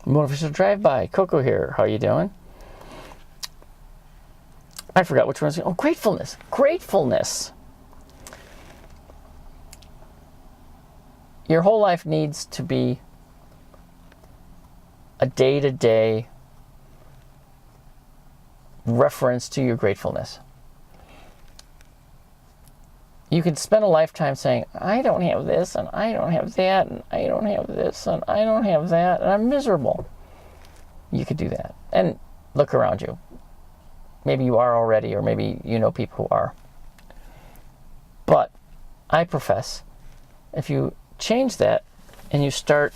Motivational Drive-By. Coco here. How you doing? I forgot which one was. Oh, gratefulness. Gratefulness. Your whole life needs to be a day-to-day reference to your gratefulness. You can spend a lifetime saying, I don't have this, and I don't have that, and I don't have this, and I don't have that, and I'm miserable. You could do that. And look around you. Maybe you are already, or maybe you know people who are. But I profess, if you change that and you start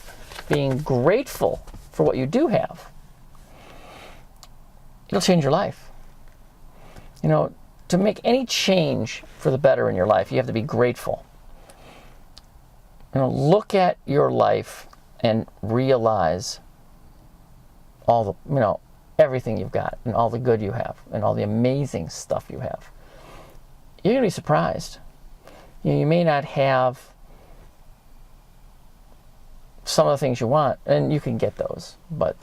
being grateful for what you do have, it'll change your life. You know, to make any change for the better in your life, you have to be grateful. You know, look at your life and realize all the, you know, everything you've got and all the good you have and all the amazing stuff you have. You're going to be surprised. You know, you may not have some of the things you want, and you can get those, but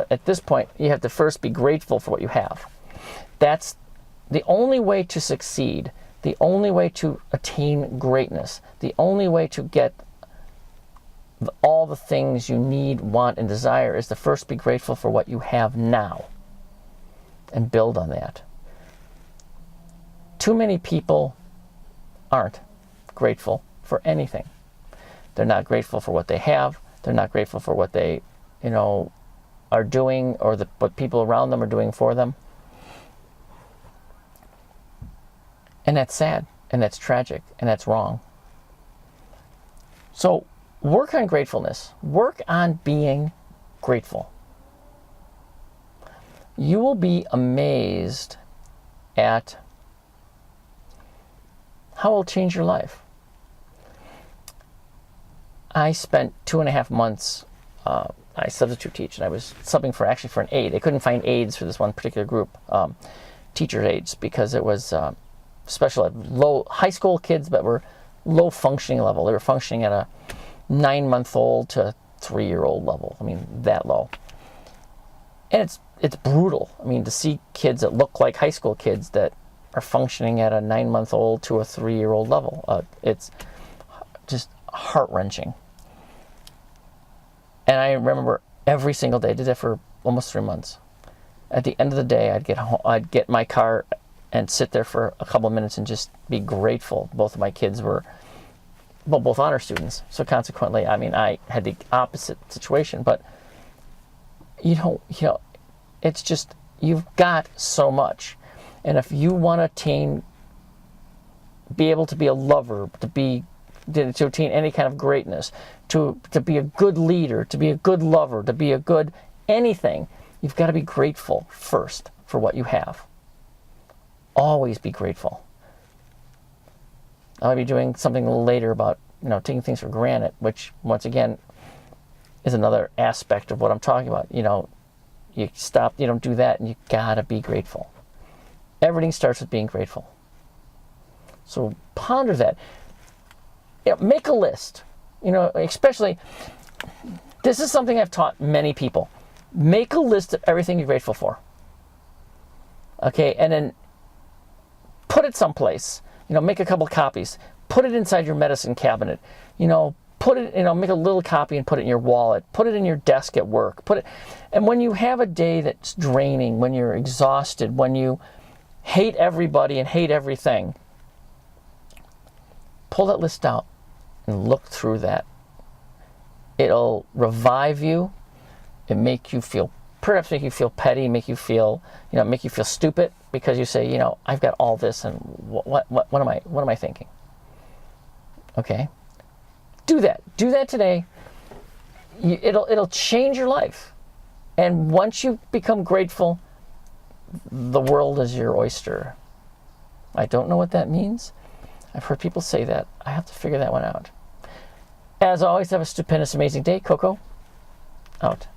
at this point, you have to first be grateful for what you have. That's the only way to succeed, the only way to attain greatness, the only way to get all the things you need, want, and desire is to first be grateful for what you have now and build on that. Too many people aren't grateful for anything. They're not grateful for what they have. They're not grateful for what they, you know, are doing, or what people around them are doing for them. And that's sad, and that's tragic, and that's wrong. So work on gratefulness. Work on being grateful. You will be amazed at how it will change your life. I spent 2.5 months, I substitute teach, and I was subbing for an aide. They couldn't find aides for this one particular group, teacher aides, because it was special ed, low high school kids, but were low functioning level. They were functioning at a 9-month-old to 3-year-old level. I mean, that low. And it's brutal. I mean, to see kids that look like high school kids that are functioning at a 9-month-old to a 3-year-old level. It's just heart-wrenching. And I remember every single day, I did that for almost 3 months. At the end of the day, I'd get my car and sit there for a couple of minutes and just be grateful. Both of my kids were, well, both honor students. So consequently, I mean, I had the opposite situation. But you know, it's just, you've got so much. And if you want to be able to be a lover, to attain any kind of greatness, to be a good leader, to be a good lover, to be a good anything, you've got to be grateful first for what you have. Always be grateful. I'll be doing something a little later about, you know, taking things for granted, which once again is another aspect of what I'm talking about. You know, you don't do that, and you gotta be grateful. Everything starts with being grateful. So ponder that. You know, make a list. You know, especially, this is something I've taught many people. Make a list of everything you're grateful for. Okay, and then put it someplace. You know, make a couple copies. Put it inside your medicine cabinet. You know, make a little copy and put it in your wallet. Put it in your desk at work. And when you have a day that's draining, when you're exhausted, when you hate everybody and hate everything, pull that list out and look through that. It'll revive you. Perhaps make you feel petty, make you feel stupid, because you say, you know, I've got all this, and what am I thinking? Okay, do that today. It'll change your life, and once you become grateful, the world is your oyster. I don't know what that means. I've heard people say that. I have to figure that one out. As always, have a stupendous, amazing day. Coco, out.